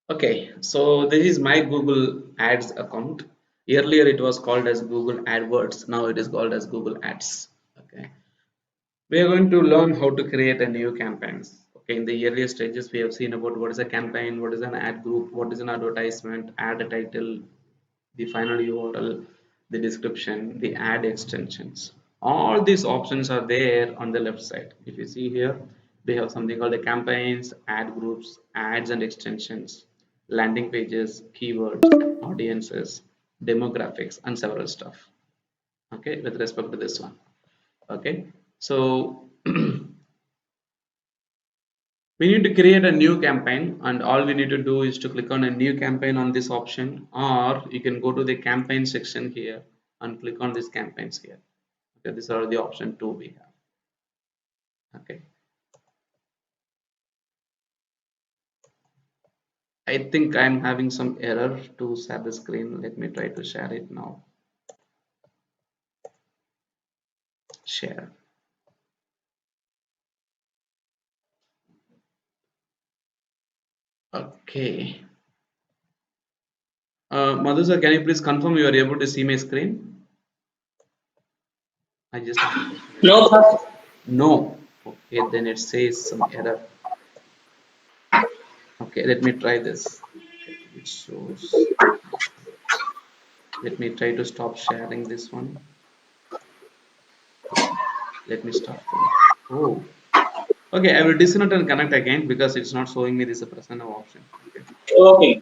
Okay, so this is my Google Ads account. Earlier it was called as Google AdWords. Now it is called as Google Ads. Okay, we are going to learn how to create a new campaigns. Okay, in the earlier stages, we have seen about what is a campaign, what is an ad group, what is an advertisement, ad title, the final URL, the description, the ad extensions. All these options are there on the left side. If you see here, we have something called the campaigns, ad groups, ads and extensions, landing pages, keywords, audiences, demographics, and several stuff. Okay, with respect to this one. Okay, so we need to create a new campaign, and all we need to do is to click on a new campaign on this option, or you can go to the campaign section here and click on these campaigns here. Okay, these are the option two we have. Okay, I think I'm having some error to share the screen. Let me try to share it now. Share. Okay, Madhu sir, can you please confirm you are able to see my screen? I just No, sir. no. Okay, then it says some error. Okay, let me try this. Okay, it shows. Let me try to stop sharing this one. Let me start from. Oh, okay. I will disconnect and connect again because it's not showing me this present now option. Okay. Okay.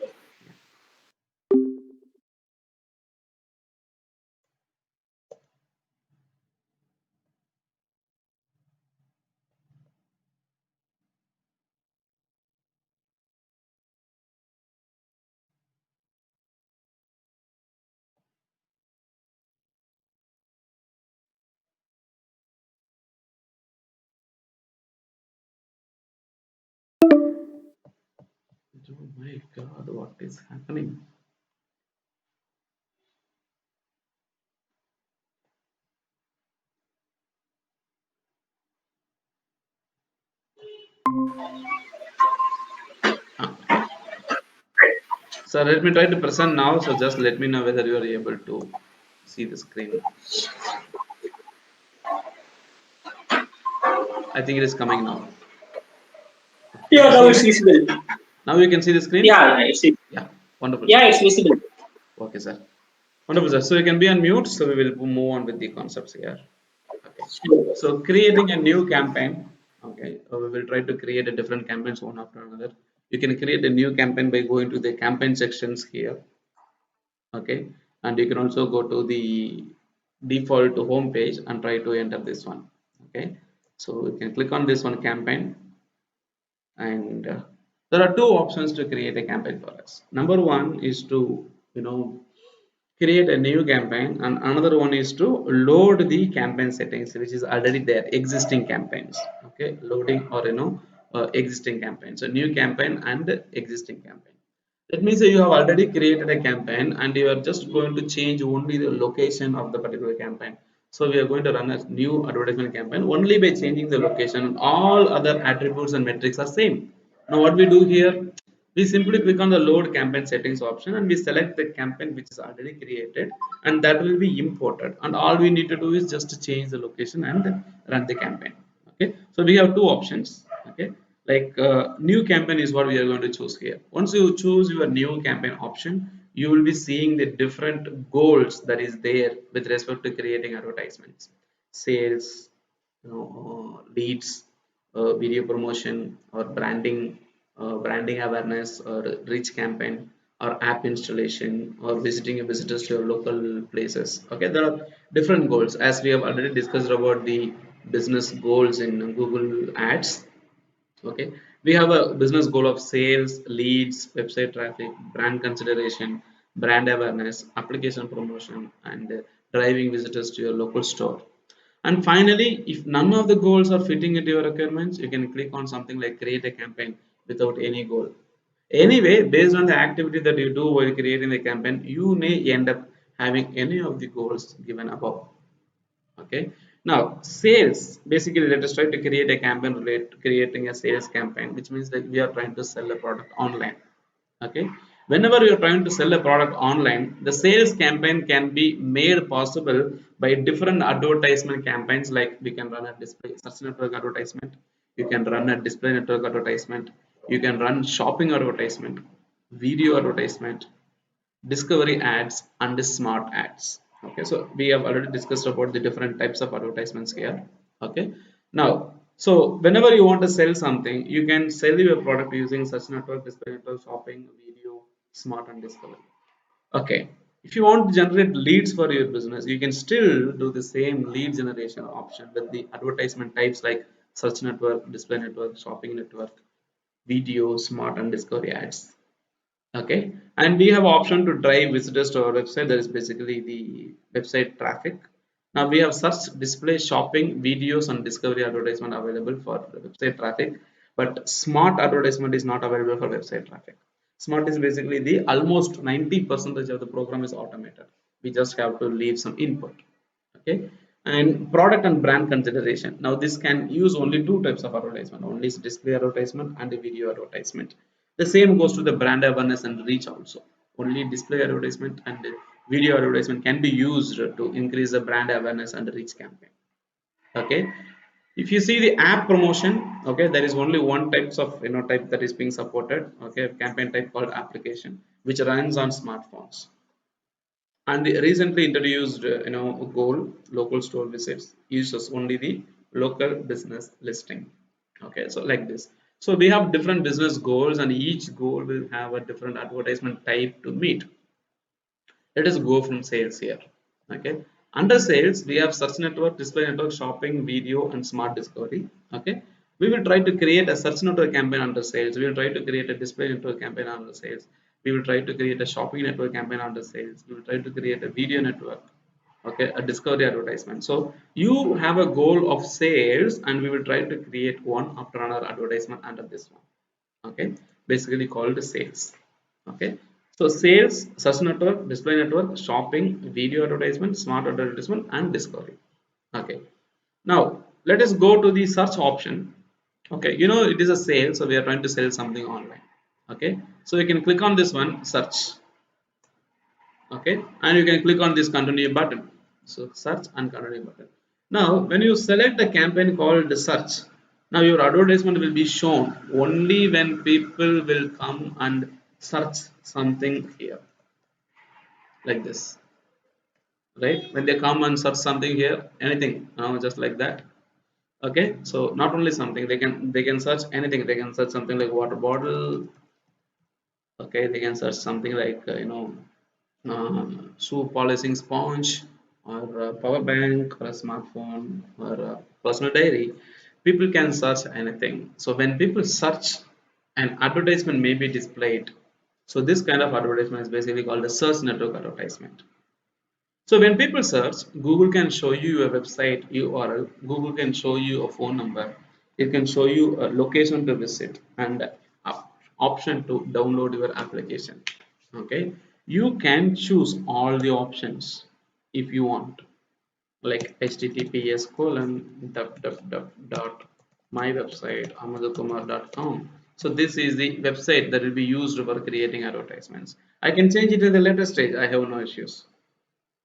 Oh my God, what is happening? Ah. So let me try to present now. So just let me know whether you are able to see the screen. I think it is coming now. Can Yeah, you now see it's it? visible. Now you can see the screen? Yeah, Yeah, wonderful, sir. yeah, it's visible. Okay, sir. Wonderful, sir. So you can be on mute. So we will move on with the concepts here. Okay. So creating a new campaign. Okay. We will try to create a different campaigns one after another. You can create a new campaign by going to the campaign sections here. Okay. And you can also go to the default home page and try to enter this one. Okay. So you can click on this one campaign, and there are two options to create a campaign for us. Number one is to create a new campaign, and another one is to load the campaign settings which is already there, existing campaigns. Okay, loading or existing campaign. So new campaign and existing campaign. That means that you have already created a campaign and you are just going to change only the location of the particular campaign. So we are going to run a new advertisement campaign only by changing the location. All other attributes and metrics are same. Now what we do here, we simply click on the load campaign settings option and we select the campaign which is already created, and that will be imported, and all we need to do is just to change the location and run the campaign. Okay, so we have two options. Okay, like new campaign is what we are going to choose here. Once you choose your new campaign option, you will be seeing the different goals that is there with respect to creating advertisements, sales, leads, video promotion, or branding awareness, or reach campaign, or app installation, or visiting visitors to your local places. Okay, there are different goals as we have already discussed about the business goals in Google Ads. Okay, we have a business goal of sales, leads, website traffic, brand consideration, brand awareness, application promotion, and driving visitors to your local store. And finally, if none of the goals are fitting into your requirements, you can click on something like create a campaign without any goal. Anyway, based on the activity that you do while creating the campaign, you may end up having any of the goals given above. Okay, now sales, basically let us try to create a campaign related to creating a sales campaign, which means that we are trying to sell a product online. Okay, whenever you're trying to sell a product online, the sales campaign can be made possible by different advertisement campaigns. Like we can run a display search network advertisement, you can run a display network advertisement, you can run shopping advertisement, video advertisement, discovery ads, and the smart ads. Okay, so we have already discussed about the different types of advertisements here. Okay, now, so whenever you want to sell something, you can sell your product using search network, display network, shopping, video, smart, and discovery. Okay, if you want to generate leads for your business, you can still do the same lead generation option with the advertisement types like search network, display network, shopping network, video, smart, and discovery ads. Okay, and we have option to drive visitors to our website. That is basically the website traffic. Now we have search, display, shopping, videos, and discovery advertisement available for the website traffic, but smart advertisement is not available for website traffic. Smart is basically the almost 90% of the program is automated. We just have to leave some input. Okay, and product and brand consideration. Now this can use only two types of advertisement, only display advertisement and the video advertisement. The same goes to the brand awareness and reach also. Only display advertisement and video advertisement can be used to increase the brand awareness and reach campaign. Okay, if you see the app promotion, okay, there is only one types of type that is being supported. Okay, campaign type called application, which runs on smartphones. And the recently introduced goal, local store visits, uses only the local business listing. Okay, so like this. So we have different business goals, and each goal will have a different advertisement type to meet. Let us go from sales here. Okay, under sales we have search network, display network, shopping, video, and smart discovery. Okay, we will try to create a search network campaign under sales, we will try to create a display network campaign under sales, we will try to create a shopping network campaign under sales, we will try to create a video network, okay, a discovery advertisement. So you have a goal of sales, and we will try to create one after another advertisement under this one. Okay, basically called sales. Okay, so sales, search network, display network, shopping, video advertisement, smart advertisement, and discovery. Okay, now let us go to the search option. Okay, it is a sale, so we are trying to sell something online. Okay, so you can click on this one, search. Okay, and you can click on this continue button. So search and continue button. Now when you select a campaign called search, now your advertisement will be shown only when people will come and search something here, like this, right? When they come and search something here, anything, just like that. Okay, so not only something, they can search anything. They can search something like water bottle. Okay, they can search something like shoe polishing sponge, or a power bank, or a smartphone, or a personal diary. People can search anything. So when people search, an advertisement may be displayed. So this kind of advertisement is basically called a search network advertisement. So when people search, Google can show you a website URL, Google can show you a phone number, it can show you a location to visit, and option to download your application. Okay, you can choose all the options if you want, like https colon dot my website amudhakumar.com. So this is the website that will be used for creating advertisements. I can change it to the later stage, I have no issues.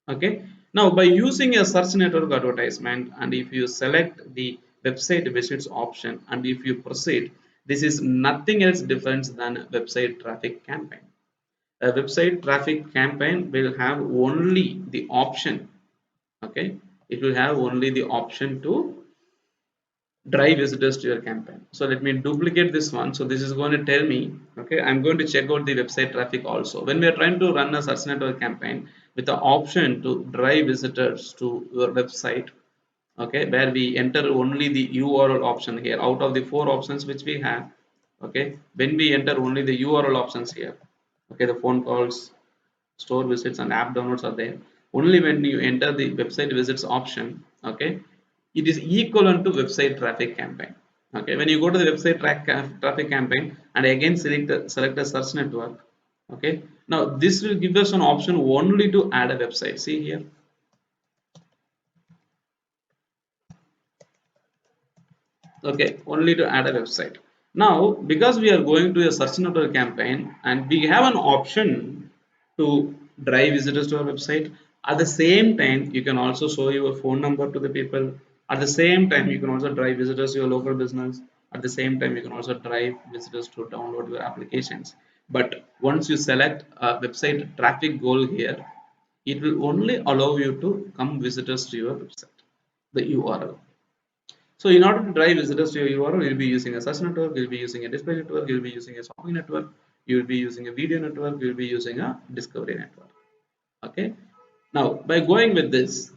Okay, now by using a search network advertisement, and if you select the website visits option, and if you proceed, this is nothing else different than a website traffic campaign. A website traffic campaign will have only the option. Okay, it will have only the option to drive visitors to your campaign. So let me duplicate this one. So this is going to tell me, okay, I'm going to check out the website traffic also. When we are trying to run a search network campaign with the option to drive visitors to your website, okay, where we enter only the URL option here out of the four options which we have. Okay, when we enter only the URL options here, okay, the phone calls, store visits, and app downloads are there. Only when you enter the website visits option, okay, it is equivalent to website traffic campaign. Okay, when you go to the website traffic campaign and again select a search network. Okay, now this will give us an option only to add a website. See here. Okay, only to add a website. Now, because we are going to a search network campaign and we have an option to drive visitors to our website, at the same time, you can also show your phone number to the people. At the same time, you can also drive visitors to your local business. At the same time, you can also drive visitors to download your applications. But once you select a website traffic goal here, it will only allow you to come visitors to your website, the URL. So in order to drive visitors to your URL, you'll be using a search network, you'll be using a display network, you'll be using a shopping network, you'll be using a video network, you'll be using a discovery network. Okay. Now, by going with this,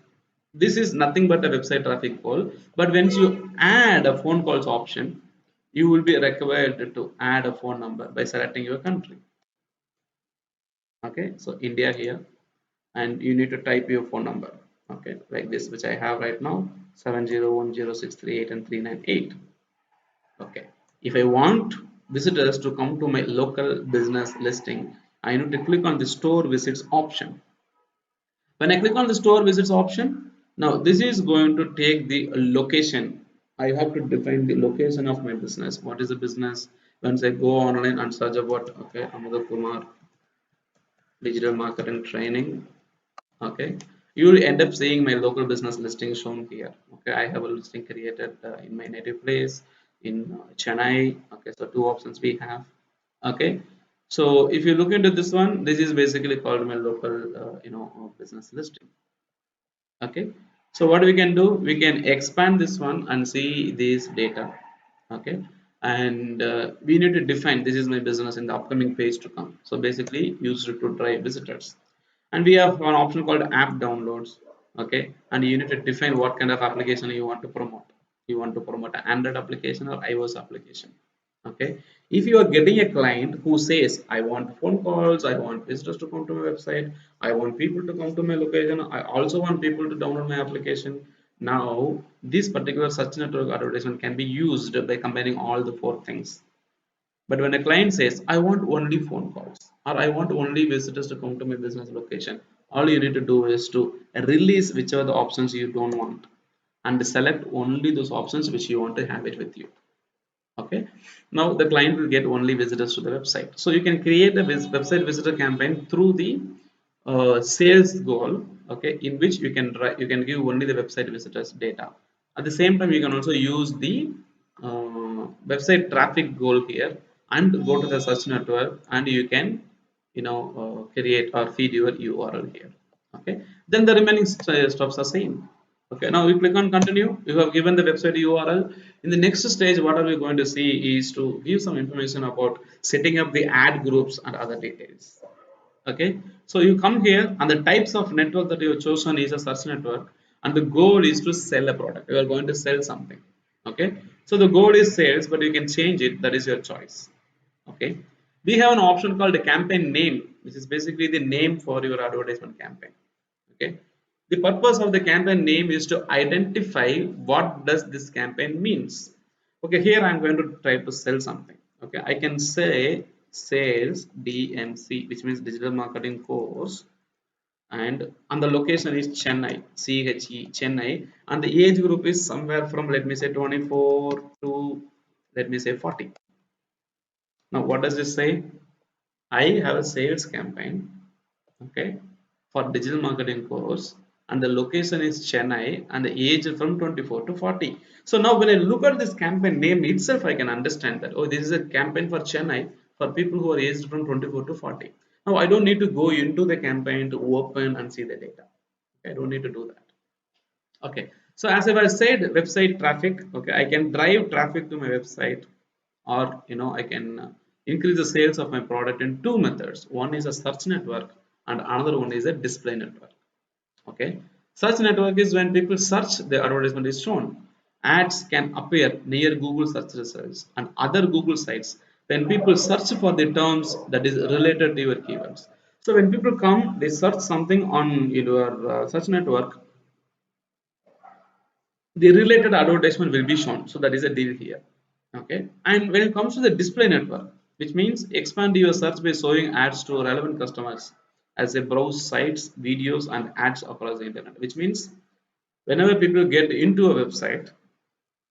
this is nothing but a website traffic goal. But once you add a phone calls option, you will be required to add a phone number by selecting your country. Okay. So India here, and you need to type your phone number. Okay, like this, which I have right now, 701063 and 398. Okay, if I want visitors to come to my local business listing, I need to click on the store visits option. When I click on the store visits option, now this is going to take the location. I have to define the location of my business. What is the business? Once I go online and search about, okay, Amudha Kumar digital marketing training. Okay, you will end up seeing my local business listing shown here. Okay, I have a listing created in my native place in Chennai. Okay, so two options we have. Okay, so if you look into this one, this is basically called my local business listing. Okay, so what we can do, we can expand this one and see this data. Okay, and we need to define this is my business in the upcoming page to come. So basically used to drive visitors, and we have an option called app downloads. Okay, and you need to define what kind of application you want to promote. You want to promote an Android application or iOS application. Okay, if you are getting a client who says I want phone calls, I want visitors to come to my website, I want people to come to my location, I also want people to download my application. Now this particular search network advertisement can be used by combining all the four things. But when a client says I want only phone calls or I want only visitors to come to my business location, all you need to do is to release whichever the options you don't want and select only those options which you want to have it with you. Okay, now the client will get only visitors to the website. So you can create a website visitor campaign through the sales goal. Okay, in which you can give only the website visitors data. At the same time, you can also use the website traffic goal here and go to the search network, and you can create or feed your URL here. Okay, then the remaining steps are same. Okay, now we click on continue. You have given the website URL. In the next stage, what are we going to see is to give some information about setting up the ad groups and other details. Okay, so you come here, and the types of network that you have chosen is a search network, and the goal is to sell a product. You are going to sell something. Okay, so the goal is sales, but you can change it. That is your choice. Okay, we have an option called a campaign name, which is basically the name for your advertisement campaign. Okay, the purpose of the campaign name is to identify what does this campaign means. Okay, here I'm going to try to sell something. Okay, I can say sales DMC, which means digital marketing course, and the location is Chennai, Chennai, and the age group is somewhere from, let me say, 24 to, let me say, 40. Now what does this say? I have a sales campaign, okay, for digital marketing course, and the location is Chennai, and the age is from 24 to 40. So now when I look at this campaign name itself, I can understand that, oh, this is a campaign for Chennai, for people who are aged from 24 to 40. Now I don't need to go into the campaign to open and see the data. Okay, I don't need to do that. Okay, so as I said, website traffic. Okay, I can drive traffic to my website, or I can increase the sales of my product in two methods. One is a search network, and another one is a display network. Okay, search network is when people search, the advertisement is shown. Ads can appear near Google search results and other Google sites when people search for the terms that is related to your keywords. So when people come, they search something on your search network, the related advertisement will be shown. So that is a deal here. Okay, and when it comes to the display network, which means expand your search by showing ads to relevant customers as they browse sites, videos, and ads across the internet. Which means whenever people get into a website,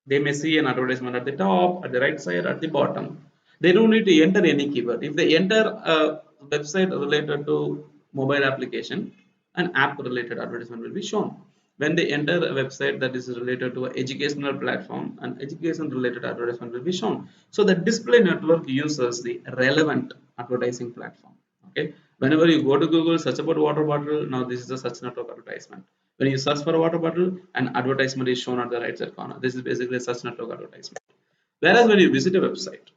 They may see an advertisement at the top, at the right side, at the bottom. They don't need to enter any keyword. If they enter a website related to mobile application, an app related advertisement will be shown. When they enter a website that is related to an educational platform, an education related advertisement will be shown. So the display network uses the relevant advertising platform. Okay, whenever you go to Google, search about water bottle, now this is a search network advertisement. When you search for a water bottle, an advertisement is shown at the right side corner. This is basically a search network advertisement. Whereas when you visit a website,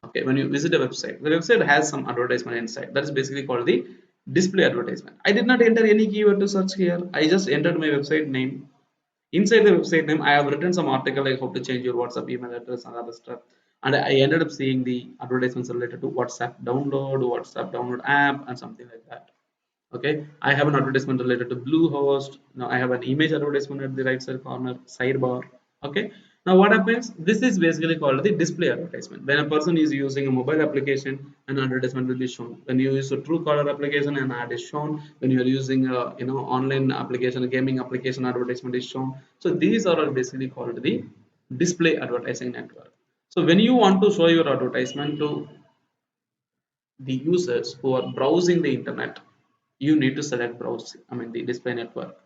okay, when you visit a website, the website has some advertisement inside. That is basically called the display advertisement. I did not enter any keyword to search here. I just entered my website name. Inside the website name, I have written some article like how to change your WhatsApp email address and other stuff. And I ended up seeing the advertisements related to WhatsApp download app, and something like that. Okay, I have an advertisement related to Bluehost. Now I have an image advertisement at the right side corner sidebar. Okay, now what happens, this is basically called the display advertisement. When a person is using a mobile application, an advertisement will be shown. When you use a Truecaller application, an ad is shown. When you are using a online application, a gaming application, advertisement is shown. So these are all basically called the display advertising network. So when you want to show your advertisement to the users who are browsing the internet, you need to select browse, I mean the display network.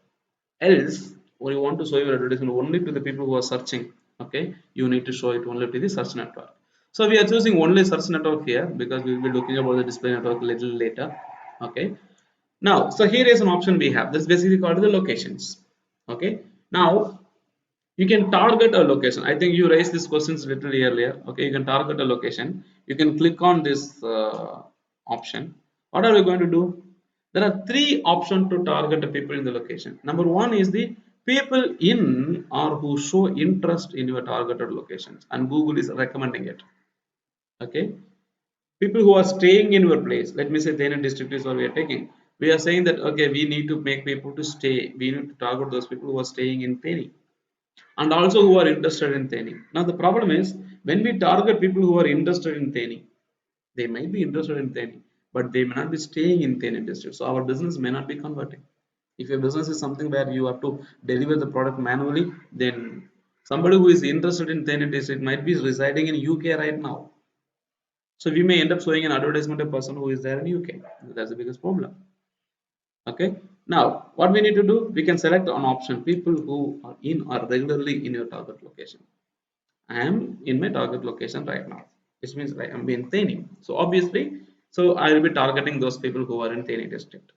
Else, when you want to show your advertisement only to the people who are searching, okay, you need to show it only to the search network. So we are choosing only search network here because we will be looking about the display network a little later. Okay, now so here is an option we have. This is basically called the locations. Okay, now you can target a location. I think you raised these questions little earlier. Okay, you can target a location. You can click on this option. What are we going to do? There are three options to target the people in the location. Number one is the people in or who show interest in your targeted locations, and Google is recommending it. Okay, people who are staying in your place. Let me say Thane district is what we are taking. We are saying that okay, we need to make people to stay. We need to target those people who are staying in Thane and also who are interested in Thane. Now the problem is when we target people who are interested in Thane, they might be interested in Thane, but they may not be staying in Thane district. So our business may not be converting. If your business is something where you have to deliver the product manually, then somebody who is interested in Thane district might be residing in UK right now. So we may end up showing an advertisement to a person who is there in UK. That's the biggest problem. Okay, now what we need to do, we can select an option people who are in or regularly in your target location. I am in my target location right now, which means I am in Thane. So obviously, so I will be targeting those people who are in Thane district.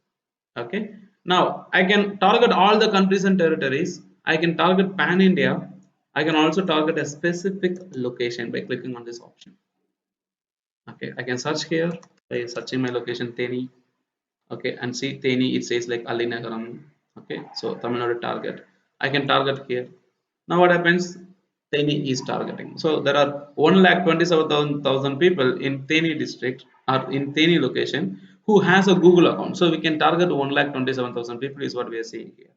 Okay, now I can target all the countries and territories. I can target pan India. I can also target a specific location by clicking on this option. Okay, I can search here by searching my location Thane. Okay, and see Thane, it says like Alinagaram. Okay, so Tamil Nadu target, I can target here. Now what happens, Thane is targeting. So there are 1,27,000 people in Thane district or in Thane location who has a Google account. So we can target 1,27,000 people is what we are seeing here.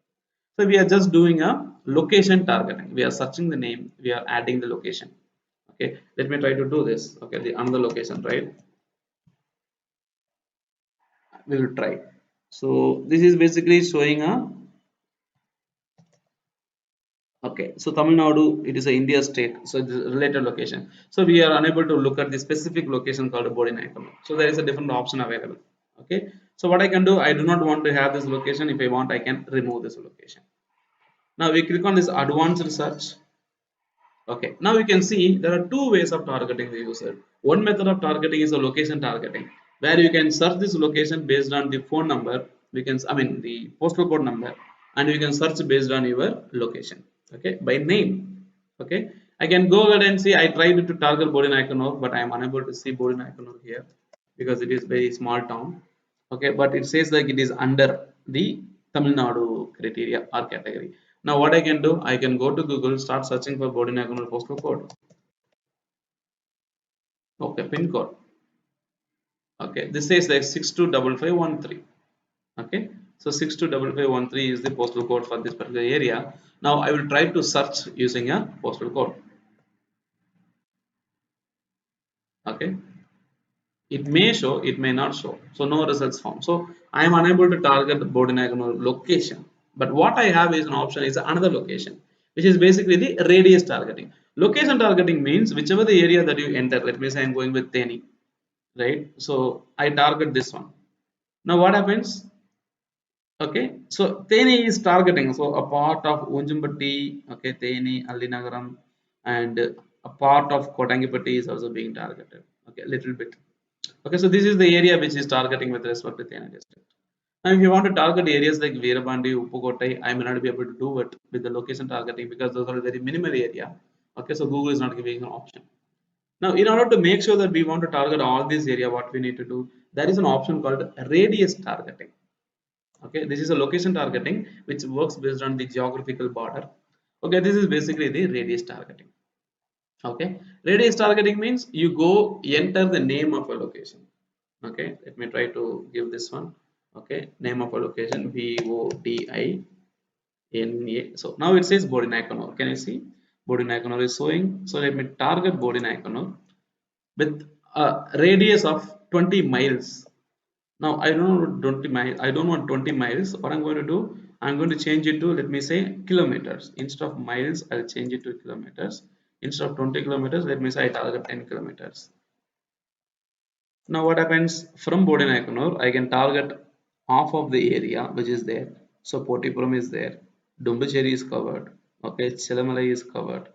So we are just doing a location targeting. We are searching the name, we are adding the location. Okay, let me try to do this. Okay, the another location, right? We will try. So this is basically showing a, okay, so Tamil Nadu, it is a India state, so it is a related location. So we are unable to look at the specific location called Bodinaikamam. So there is a different option available. Okay, so what I can do, I do not want to have this location. If I want, I can remove this location. Now we click on this advanced search. Okay, now you can see there are two ways of targeting the user. One method of targeting is a location targeting, where you can search this location based on the phone number. We can, I mean, the postal code number, and you can search based on your location. Okay, by name. Okay, I can go ahead and see. I tried to target Bodinaikanur, but I am unable to see Bodinaikanur here because it is very small town. Okay, but it says like it is under the Tamil Nadu criteria or category. Now what I can do, I can go to Google, start searching for Bodinaikanur postal code. Okay, pin code. Okay, this says like 625513. Okay, so 625513 is the postal code for this particular area. Now I will try to search using a postal code. Okay, it may show, it may not show, so no results found. So I am unable to target the Bodinaikanur location, but what I have is an option is another location. which is basically the radius targeting. Location targeting means whichever the area that you enter. Let me say I'm going with Theni, right? So I target this one. Now what happens? Okay, so Theni is targeting. So a part of Unjumbatti, okay, Theni, Allinagaram, and a part of Kotangipatti is also being targeted. Okay, a little bit. Okay, so this is the area which is targeting with respect to Theni district. Now, if you want to target areas like Veerabandi, Uppukottai, I may not be able to do it with the location targeting because those are very minimal area. Okay, so Google is not giving an option. Now, in order to make sure that we want to target all this area, what we need to do, there is an option called radius targeting. Okay, this is a location targeting which works based on the geographical border. Okay, this is basically the radius targeting. Okay, radius targeting means you go enter the name of a location. Okay, let me try to give this one. Okay, name of a location VodinA. So now it says Bodinaikanur. Can you see? Bodinaikanur is showing. So let me target Bodinaikanur with a radius of 20 miles. Now I don't want 20 miles. I don't want 20 miles. What I'm going to do, I'm going to change it to, let me say, kilometers. Instead of miles, I'll change it to kilometers. Instead of 20 kilometers, let me say I target 10 kilometers. Now what happens from Bodinaikanur, I can target half of the area which is there. So Potipuram is there, Dumbucheri is covered, okay, Chelamalai is covered,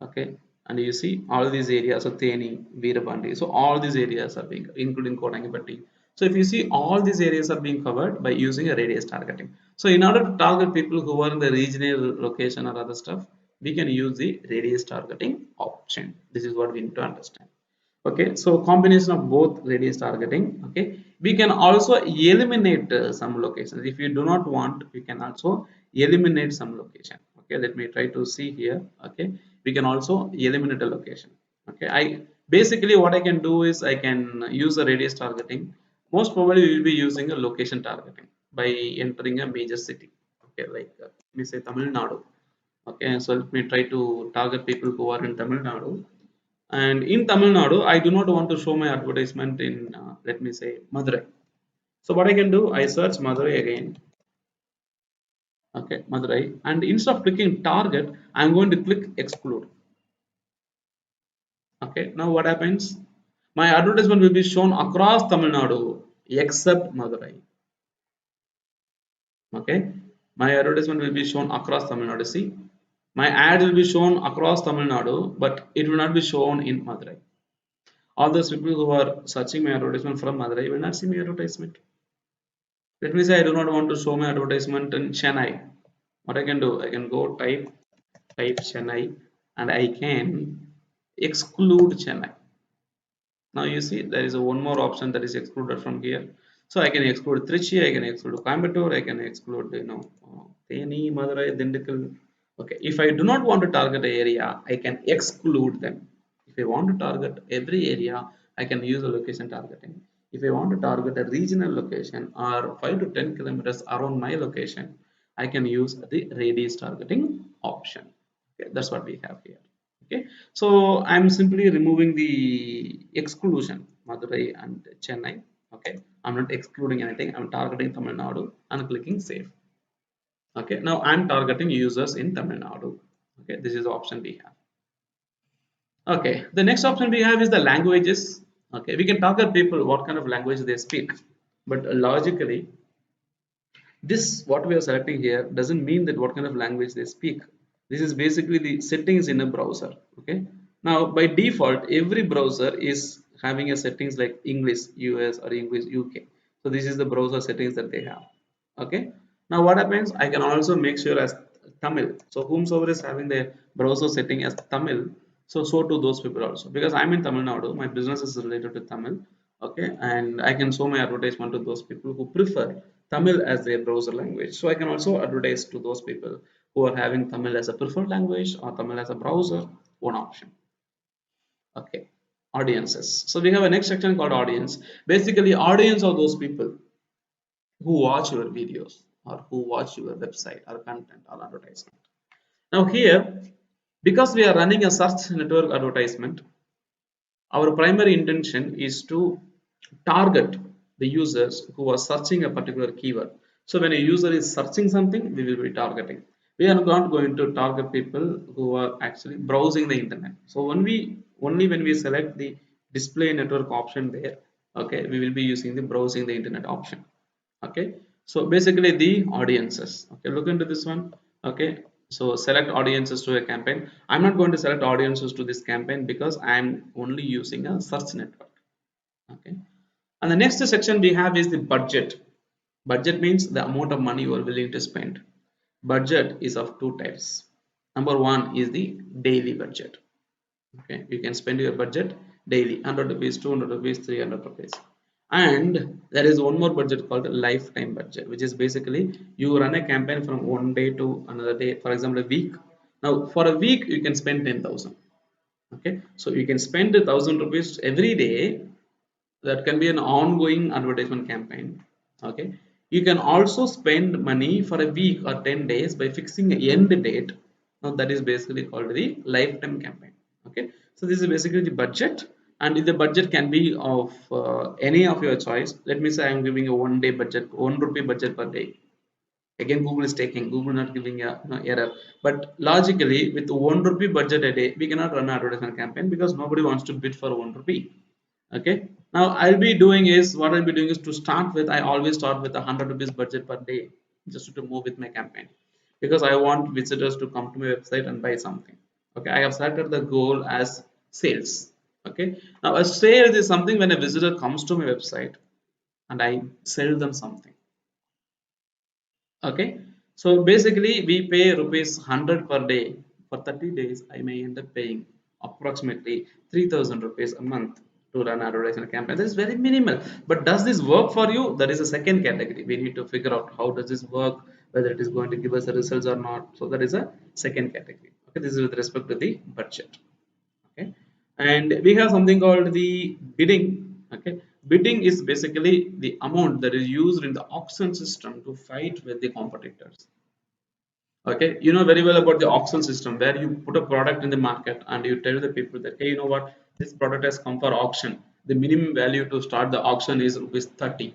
okay, and you see all these areas of Theni, Veerabandi. So all these areas are being, including Kodangipatti. So if you see all these areas are being covered by using a radius targeting. So in order to target people who are in the regional location or other stuff, we can use the radius targeting option. This is what we need to understand. Okay, so combination of both radius targeting. Okay, we can also eliminate some locations. If you do not want, we can also eliminate some location. Okay, let me try to see here. Okay, we can also eliminate a location. Okay, I basically what I can do is I can use a radius targeting. Most probably we will be using a location targeting by entering a major city. Okay, like let me say Tamil Nadu. Okay, so let me try to target people who are in Tamil Nadu. And in Tamil Nadu, I do not want to show my advertisement in, let me say, Madurai. So what I can do, I search Madurai again. Okay, Madurai. And instead of clicking target, I'm going to click exclude. Okay, now what happens? My advertisement will be shown across Tamil Nadu except Madurai. Okay, my advertisement will be shown across Tamil Nadu. See, my ad will be shown across Tamil Nadu, but it will not be shown in Madurai. All those people who are searching my advertisement from Madurai will not see my advertisement. Let me say I do not want to show my advertisement in Chennai. What I can do, I can go type Chennai, and I can exclude Chennai. Now you see there is a one more option that is excluded from here. So I can exclude Trichy, I can exclude Coimbatore, I can exclude Theni, Madurai, Dindigul. Okay, if I do not want to target an area, I can exclude them. If I want to target every area, I can use a location targeting. If I want to target a regional location or 5 to 10 kilometers around my location, I can use the radius targeting option. Okay, that's what we have here. Okay, so I'm simply removing the exclusion Madurai and Chennai. Okay, I'm not excluding anything. I'm targeting Tamil Nadu and clicking save. Okay, now I'm targeting users in Tamil Nadu. Okay, this is the option we have. Okay, the next option we have is the languages. Okay, we can target people what kind of language they speak, but logically, this what we are selecting here doesn't mean that what kind of language they speak. This is basically the settings in a browser. Okay, now by default, every browser is having a settings like English US or English UK. So this is the browser settings that they have. Okay, now what happens? I can also make sure as Tamil. So whomsoever is having the browser setting as Tamil, so to those people also, because I'm in Tamil Nadu, my business is related to Tamil. Okay, and I can show my advertisement to those people who prefer Tamil as their browser language. So I can also advertise to those people who are having Tamil as a preferred language or Tamil as a browser, one option. Okay, audiences. So we have a next section called audience. Basically, audience are those people who watch your videos or who watch your website or content or advertisement. Now here, because we are running a search network advertisement, our primary intention is to target the users who are searching a particular keyword. So when a user is searching something, we will be targeting. We are not going to target people who are actually browsing the internet. So when we only when we select the display network option there, okay, we will be using the browsing the internet option. Okay, so basically the audiences, okay, look into this one. Okay, so select audiences to a campaign. I'm not going to select audiences to this campaign because I'm only using a search network. Okay, and the next section we have is the budget. Budget means the amount of money you are willing to spend. Budget is of two types. Number one is the daily budget. Okay, you can spend your budget daily, 100 rupees, 200 rupees, 300 rupees. And there is one more budget called lifetime budget, which is basically you run a campaign from one day to another day, for example, a week. Now, for a week, you can spend 10,000. Okay, so you can spend 1,000 rupees every day. That can be an ongoing advertisement campaign. Okay, you can also spend money for a week or 10 days by fixing an end date. Now that is basically called the lifetime campaign. Okay, so this is basically the budget, and the budget can be of any of your choice. Let me say I am giving a 1 day budget, 1 rupee budget per day. Again, Google is taking, Google not giving a error. But logically, with 1 rupee budget a day, we cannot run an advertisement campaign because nobody wants to bid for 1 rupee. Okay, now what I'll be doing is, to start with, I always start with 100 rupees budget per day, just to move with my campaign, because I want visitors to come to my website and buy something. Okay, I have started the goal as sales. Okay, now a sale is something when a visitor comes to my website and I sell them something. Okay, so basically we pay rupees 100 per day. For 30 days I may end up paying approximately 3,000 rupees a month to run advertisement campaign. That is very minimal, but does this work for you? That is a second category. We need to figure out how does this work, whether it is going to give us the results or not. So that is a second category. Okay, this is with respect to the budget. Okay, and we have something called the bidding. Okay, bidding is basically the amount that is used in the auction system to fight with the competitors. Okay, you know very well about the auction system, where you put a product in the market and you tell the people that, hey, you know what, this product has come for auction. The minimum value to start the auction is rupees 30.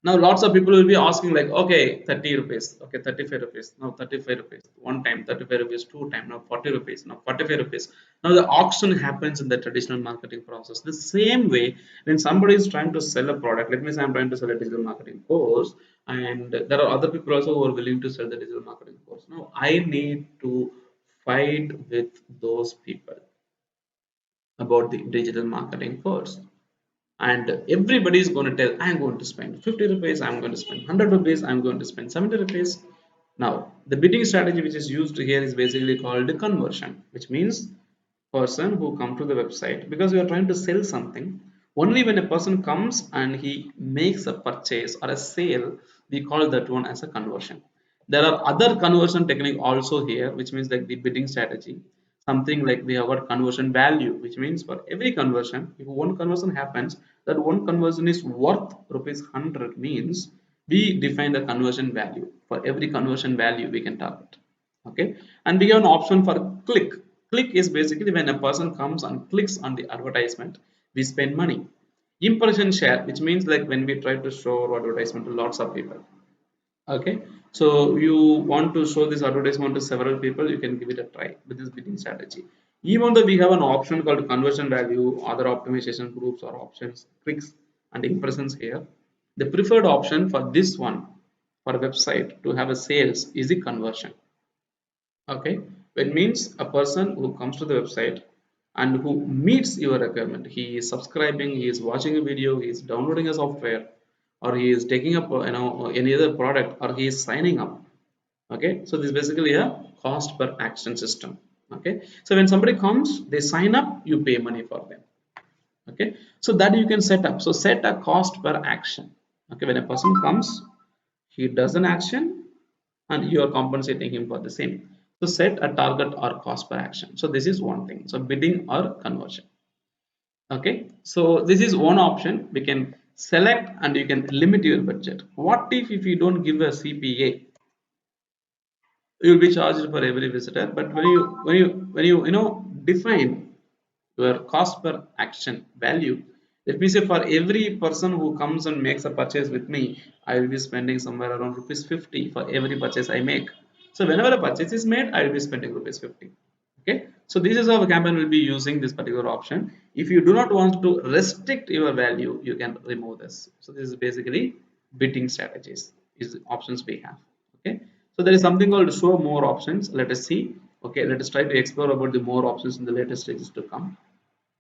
Now lots of people will be asking like, okay, 30 rupees, okay, 35 rupees, now 35 rupees, one time, 35 rupees, two time, now 40 rupees, now 45 rupees. Now the auction happens in the traditional marketing process. The same way, when somebody is trying to sell a product, let me say I'm trying to sell a digital marketing course, and there are other people also who are willing to sell the digital marketing course. Now I need to fight with those people about the digital marketing course, and everybody is going to tell, I'm going to spend 50 rupees, I'm going to spend 100 rupees, I'm going to spend 70 rupees. Now the bidding strategy which is used here is basically called conversion, which means person who come to the website, because we are trying to sell something. Only when a person comes and he makes a purchase or a sale, we call that one as a conversion. There are other conversion technique also here, which means like the bidding strategy. Something like we have got conversion value, which means for every conversion, if one conversion happens, that one conversion is worth rupees 100, means we define the conversion value. For every conversion value we can target. Okay, and we have an option for click. Click is basically when a person comes and clicks on the advertisement, we spend money. Impression share, which means like when we try to show our advertisement to lots of people. Okay, so you want to show this advertisement to several people, you can give it a try with this bidding strategy. Even though we have an option called conversion value, other optimization groups or options, clicks and impressions here, the preferred option for this one, for a website to have a sales, is the conversion. Okay, it means a person who comes to the website and who meets your requirement, he is subscribing, he is watching a video, he is downloading a software, or he is taking up any other product, or he is signing up. Okay, so this is basically a cost per action system. Okay, so when somebody comes, they sign up, you pay money for them. Okay, so that you can set up. So set a cost per action. Okay, when a person comes, he does an action and you are compensating him for the same. So set a target or cost per action. So this is one thing, so bidding or conversion. Okay, so this is one option. We can select and you can limit your budget. What if you don't give a CPA? You will be charged for every visitor. But when you define your cost per action value, Let me say for every person who comes and makes a purchase with me, I will be spending somewhere around rupees 50 for every purchase I make. So whenever a purchase is made, I will be spending rupees 50. Okay. So this is how a campaign will be using this particular option. If you do not want to restrict your value, you can remove this. So this is basically bidding strategies is the options we have. Okay. So there is something called show more options. Let us see. Okay. Let us try to explore about the more options in the later stages to come.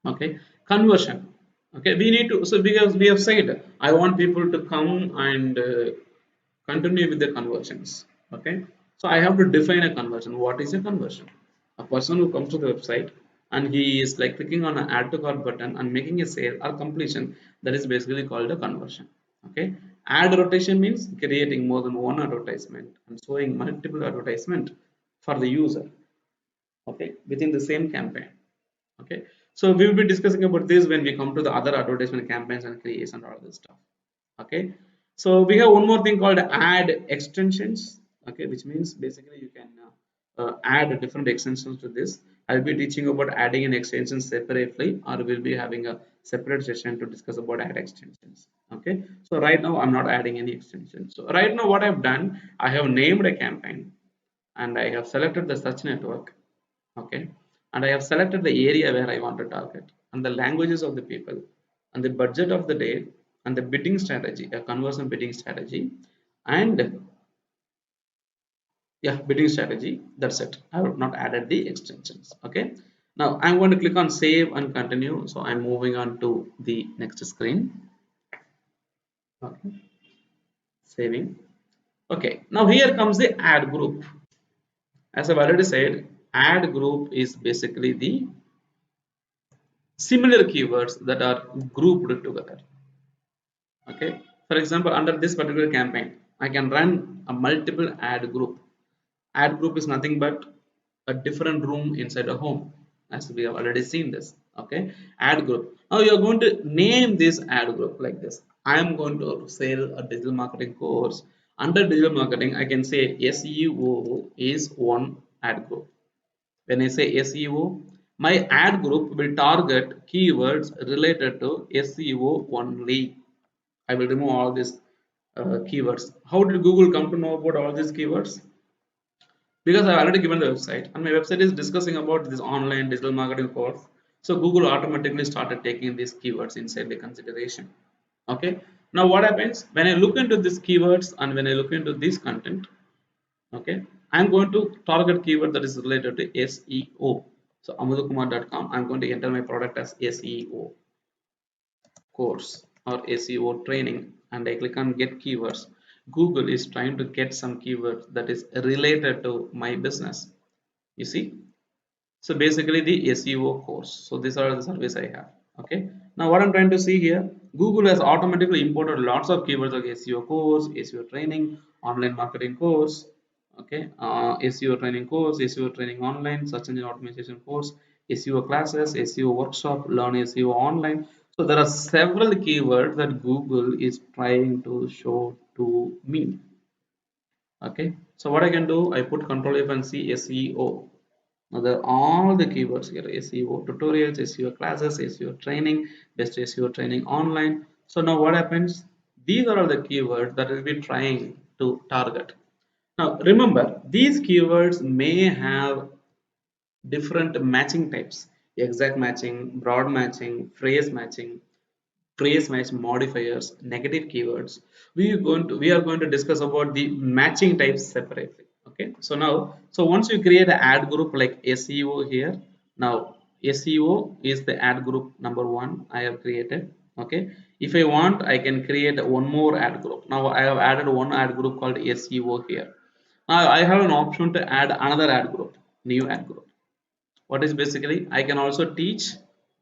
Okay, conversion. Okay, we need to, so because we have said I want people to come and continue with the conversions. Okay, so I have to define a conversion. What is a conversion? A person who comes to the website and he is like clicking on an add to cart button and making a sale or completion, that is basically called a conversion. Okay, ad rotation means creating more than one advertisement and showing multiple advertisement for the user, okay, within the same campaign. Okay, so we will be discussing about this when we come to the other advertisement campaigns and creation and all this stuff. Okay, so we have one more thing called add extensions. Okay, which means basically you can add different extensions to this. I'll be teaching about adding an extension separately, or we'll be having a separate session to discuss about add extensions. Okay, so right now I'm not adding any extensions. So right now what I've done, I have named a campaign and I have selected the search network. Okay, and I have selected the area where I want to target and the languages of the people and the budget of the day and the bidding strategy, a conversion bidding strategy, and yeah, bidding strategy. That's it. I have not added the extensions. Okay, now I'm going to click on save and continue. So I'm moving on to the next screen. Okay, saving. Okay, now here comes the ad group. As I've already said, ad group is basically the similar keywords that are grouped together. Okay, for example, under this particular campaign I can run a multiple ad group. Ad group is nothing but a different room inside a home, as we have already seen this. Okay, ad group. Now you are going to name this ad group like this. I am going to sell a digital marketing course. Under digital marketing I can say SEO is one ad group. When I say SEO, my ad group will target keywords related to SEO only. I will remove all these keywords. How did Google come to know about all these keywords? Because I've already given the website, and my website is discussing about this online digital marketing course. So Google automatically started taking these keywords inside the consideration. Okay. Now what happens when I look into these keywords and when I look into this content? Okay, I'm going to target keyword that is related to SEO. So amudhakumar.com, I'm going to enter my product as SEO course or SEO training, and I click on get keywords. Google is trying to get some keywords that is related to my business. You see, so basically the SEO course. So these are the service I have. Okay. Now what I'm trying to see here, Google has automatically imported lots of keywords like SEO course, SEO training, online marketing course. Okay. SEO training course, SEO training online, search engine optimization course, SEO classes, SEO workshop, learn SEO online. So there are several keywords that Google is trying to show to me. Okay. So what I can do, I put Control F and see SEO. Now there are all the keywords here: SEO tutorials, SEO classes, SEO training, best SEO training online. So now what happens? These are all the keywords that we'll be trying to target. Now remember, these keywords may have different matching types: exact matching, broad matching, phrase match modifiers, negative keywords. We are going to discuss about the matching types separately. Okay, so now, so once you create an ad group like SEO here, now SEO is the ad group number one I have created. Okay, if I want I can create one more ad group. Now I have added one ad group called SEO here. Now I have an option to add another ad group, new ad group. What is basically I can also teach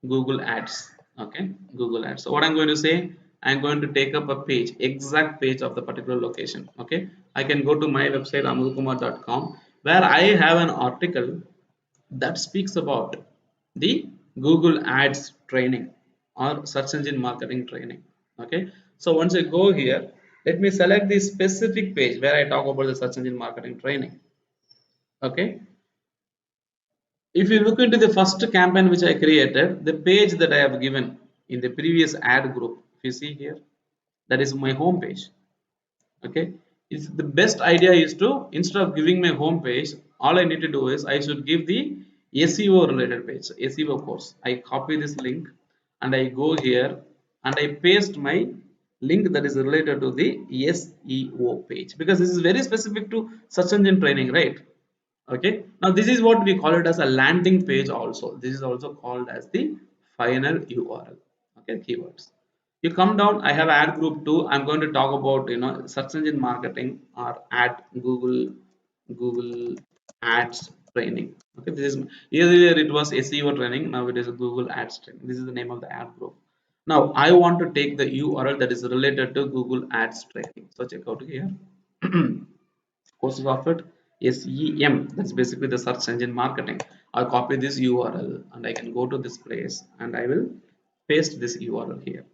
Google ads. Okay, Google ads. So what I'm going to say, I'm going to take up a page, exact page of the particular location. Okay, I can go to my website amudhakumar.com, where I have an article that speaks about the Google ads training or search engine marketing training. Okay, so once I go here, let me select the specific page where I talk about the search engine marketing training. Okay, if you look into the first campaign which I created, the page that I have given in the previous ad group. If you see here, that is my home page. Okay, it's the best idea is to, instead of giving my home page, all I need to do is I should give the SEO related page, SEO course. I copy this link and I go here and I paste my link that is related to the SEO page, because this is very specific to search engine training, right? Okay, now this is what we call it as a landing page. Also, this is also called as the final URL. Okay, keywords. You come down, I have ad group 2. I'm going to talk about, search engine marketing or ad Google ads training. Okay, this is, earlier it was SEO training, now it is a Google ads training. This is the name of the ad group. Now I want to take the URL that is related to Google ads training, so check out here. Courses offered SEM, that's basically the search engine marketing. I'll copy this URL and I can go to this place and I will paste this URL here.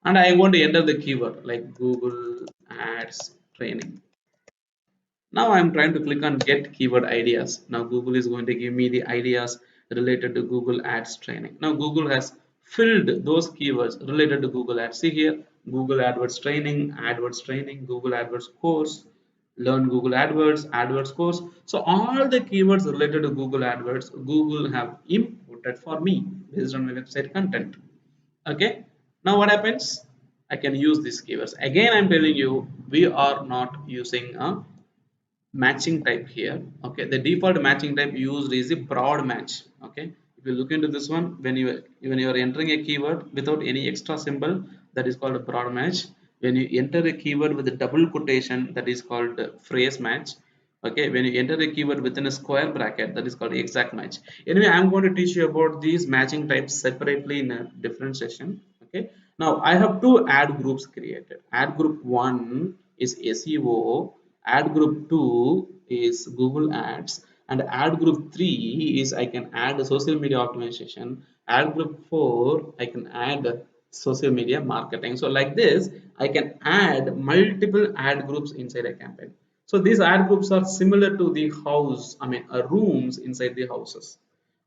And I want to enter the keyword like Google Ads Training. Now I'm trying to click on get keyword ideas. Now Google is going to give me the ideas related to Google Ads Training. Now Google has filled those keywords related to Google Ads. See here, Google AdWords Training, Google AdWords course, learn Google AdWords course. So all the keywords related to Google AdWords, Google have imported for me based on my website content. Okay. Now what happens? I can use these keywords. Again, I'm telling you, we are not using a matching type here. Okay, the default matching type used is a broad match. Okay, if you look into this one, when you are entering a keyword without any extra symbol, that is called a broad match. When you enter a keyword with a double quotation, that is called phrase match. Okay, when you enter a keyword within a square bracket, that is called exact match. Anyway, I'm going to teach you about these matching types separately in a different session. Okay, now I have two ad groups created. Ad group 1 is SEO, ad group 2 is Google Ads, and ad group 3 is I can add social media optimization. Ad group 4 I can add social media marketing. So like this, I can add multiple ad groups inside a campaign. So these ad groups are similar to the house, rooms inside the houses.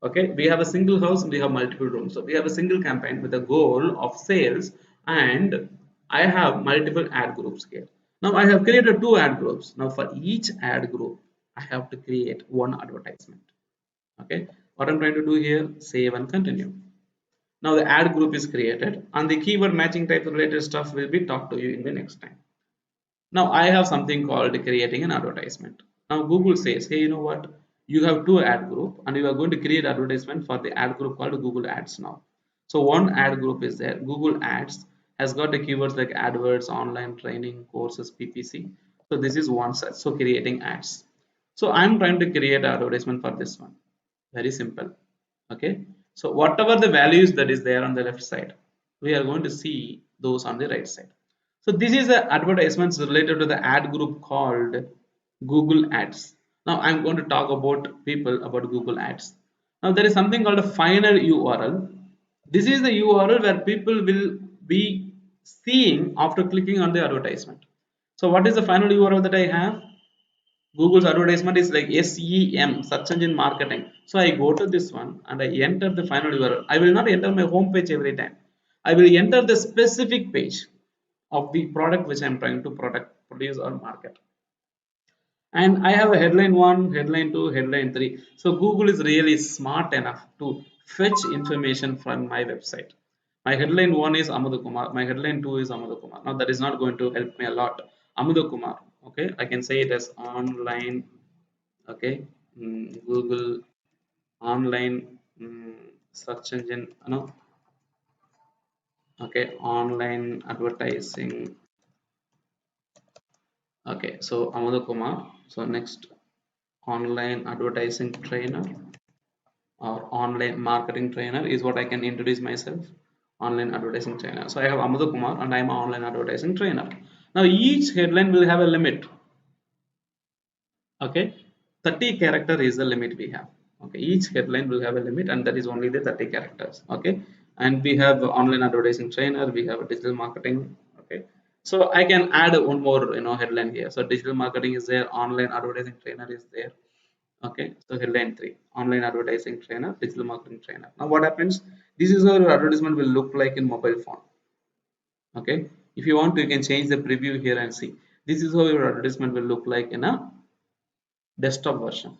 Okay, we have a single house, we have multiple rooms. So we have a single campaign with a goal of sales, and I have multiple ad groups here. Now I have created two ad groups. Now for each ad group, I have to create one advertisement. Okay, what I'm trying to do here, save and continue. Now the ad group is created and the keyword matching type related stuff will be talked to you in the next time. Now I have something called creating an advertisement. Now Google says, hey, you know what? You have two ad group and you are going to create advertisement for the ad group called Google Ads now. So one ad group is there. Google Ads has got the keywords like AdWords, online training, courses, PPC. So this is one set. So creating ads. So I'm trying to create an advertisement for this one. Very simple. Okay. So whatever the values that is there on the left side, we are going to see those on the right side. So this is the advertisements related to the ad group called Google Ads. Now I'm going to talk about people about Google Ads. Now there is something called a final URL. This is the URL where people will be seeing after clicking on the advertisement. So what is the final URL that I have? Google's advertisement is like SEM, search engine marketing. So I go to this one and I enter the final URL. I will not enter my home page every time. I will enter the specific page of the product which I'm trying to produce or market. And I have a headline 1, headline 2, headline 3. So Google is really smart enough to fetch information from my website. My headline 1 is Amudha Kumar. My headline 2 is Amudha Kumar. Now that is not going to help me a lot. Amudha Kumar. Okay, I can say it as online. Okay, Google online search engine. No, okay, online advertising. Okay, so Amudha Kumar. So next, online advertising trainer or online marketing trainer is what I can introduce myself. Online advertising trainer. So I have Amudha Kumar and I am an online advertising trainer. Now each headline will have a limit. Okay, 30 character is the limit we have. Okay, each headline will have a limit and that is only the 30 characters. Okay, and we have online advertising trainer, we have a digital marketing. Okay, so I can add one more headline here. So digital marketing is there, online advertising trainer is there. Okay, so headline 3, online advertising trainer, digital marketing trainer. Now what happens? This is how your advertisement will look like in mobile phone. Okay, if you want to, you can change the preview here and see. This is how your advertisement will look like in a desktop version.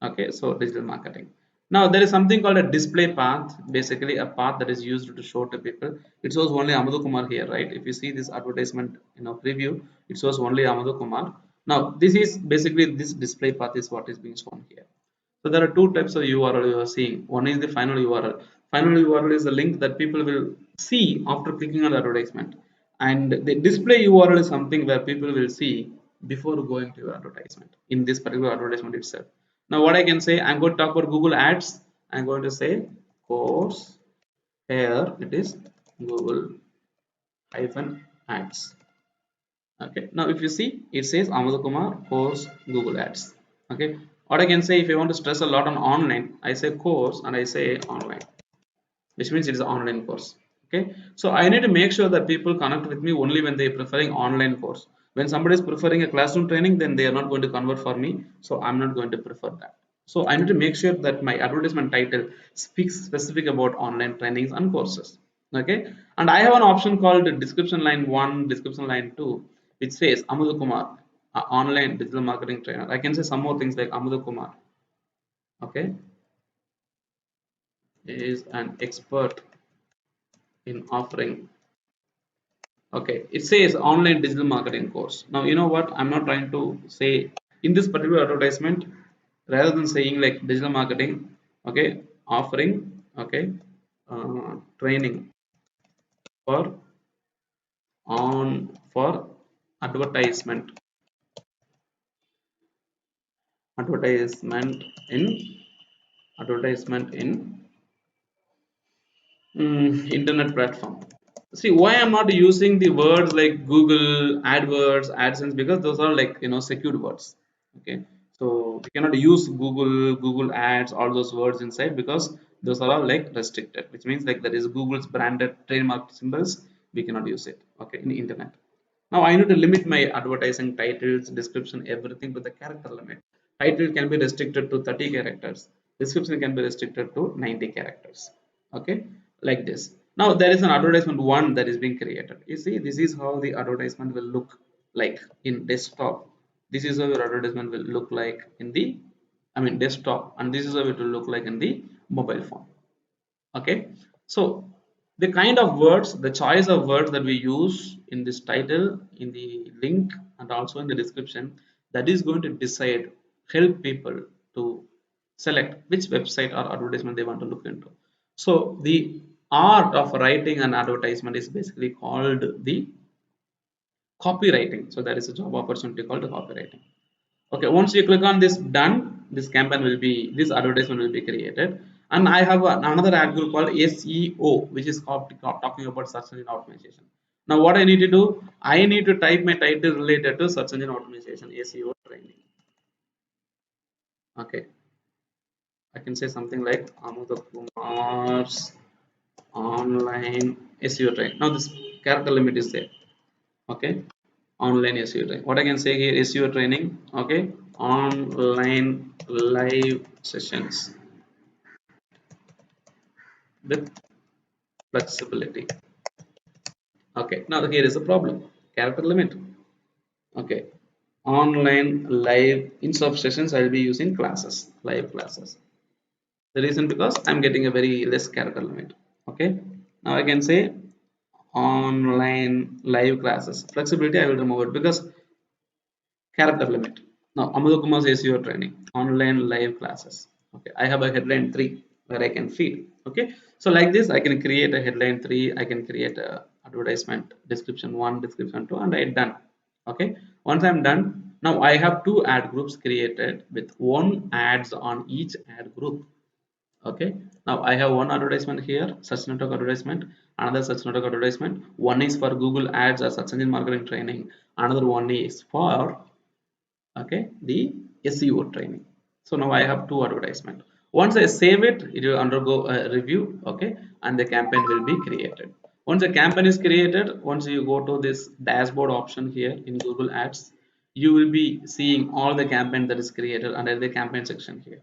Okay, so digital marketing. Now there is something called a display path, basically a path that is used to show to people. It shows only Amudha Kumar here, right? If you see this advertisement, preview, it shows only Amudha Kumar. Now this is basically, this display path is what is being shown here. So there are two types of URL you are seeing. One is the final URL. Final URL is the link that people will see after clicking on the advertisement. And the display URL is something where people will see before going to your advertisement, in this particular advertisement itself. Now what I can say, I'm going to talk about Google Ads. I'm going to say course, here it is Google hyphen ads. Okay, now if you see, it says Amudha Kumar course Google Ads. Okay, what I can say, if you want to stress a lot on online, I say course and I say online, which means it is an online course. Okay, so I need to make sure that people connect with me only when they are preferring online course. When somebody is preferring a classroom training, then they are not going to convert for me, so I'm not going to prefer that. So I need to make sure that my advertisement title speaks specific about online trainings and courses. Okay, and I have an option called description line 1, description line 2, which says Amudha Kumar, online digital marketing trainer. I can say some more things like Amudha Kumar, okay, is an expert in offering. Okay, it says online digital marketing course. Now you know what, I'm not trying to say in this particular advertisement, rather than saying like digital marketing, okay, offering, okay, training for for advertisement, advertisement in advertisement in internet platform. See why I'm not using the words like Google AdWords, AdSense, because those are like secured words. Okay, so we cannot use Google Ads, all those words inside, because those are all like restricted, which means like there is Google's branded trademark symbols, we cannot use it, okay, in the internet. Now I need to limit my advertising titles, description, everything to the character limit. Title can be restricted to 30 characters, description can be restricted to 90 characters. Okay, like this. Now there is an advertisement one that is being created. You see, this is how the advertisement will look like in desktop. This is how your advertisement will look like in the, I mean, desktop, and this is how it will look like in the mobile phone. Okay, so the kind of words, the choice of words that we use in this title, in the link, and also in the description, that is going to decide, help people to select which website or advertisement they want to look into. So the art of writing an advertisement is basically called the copywriting. So there is a job opportunity called the copywriting. Okay, once you click on this done, this campaign will be, this advertisement will be created. And I have another ad group called SEO, which is talking about search engine optimization. Now what I need to do, I need to type my title related to search engine optimization, SEO training. Okay, I can say something like Amudha Kumar's online SEO training. Now this character limit is there. Okay, online SEO training. What I can say here, SEO training. Okay, online live sessions with flexibility. Okay, now here is a problem, character limit. Okay, online live, instead of sessions I'll be using classes, live classes. The reason, because I'm getting a very less character limit. Okay, now I can say online live classes, flexibility I will remove it because character limit. Now Amudhakumar's SEO training, online live classes. Okay, I have a headline 3 where I can feed. Okay, so like this I can create a headline 3, I can create a advertisement description 1, description 2, and I done. Okay, once I'm done, now I have two ad groups created with one ads on each ad group. Okay, now I have one advertisement here, search network advertisement, another search network advertisement. One is for Google Ads or search engine marketing training, another one is for, okay, the SEO training. So now I have two advertisement. Once I save it, it will undergo a review. Okay, and the campaign will be created. Once the campaign is created, once you go to this dashboard option here in Google Ads, you will be seeing all the campaign that is created under the campaign section here.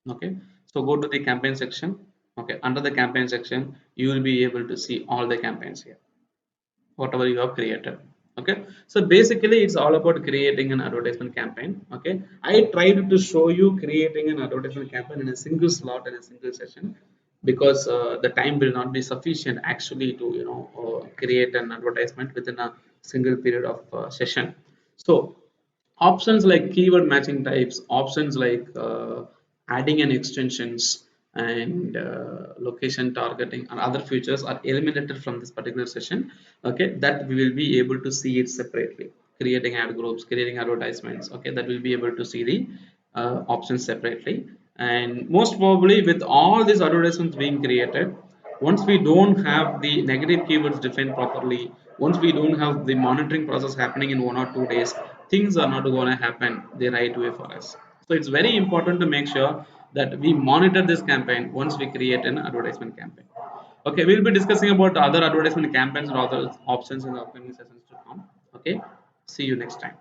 Okay, so go to the campaign section. Okay, under the campaign section, you will be able to see all the campaigns here, whatever you have created. Okay, so basically it's all about creating an advertisement campaign. Okay, I tried to show you creating an advertisement campaign in a single slot in a single session, because the time will not be sufficient actually to create an advertisement within a single period of session. So options like keyword matching types, options like adding an extensions, and location targeting and other features are eliminated from this particular session. Okay, that we will be able to see it separately. Creating ad groups, creating advertisements, okay, that will be able to see the options separately. And most probably with all these advertisements being created, once we don't have the negative keywords defined properly, once we don't have the monitoring process happening in 1 or 2 days, things are not going to happen the right way for us. So it's very important to make sure that we monitor this campaign once we create an advertisement campaign. Okay, we'll be discussing about other advertisement campaigns and other options in the upcoming sessions to come. Okay, see you next time.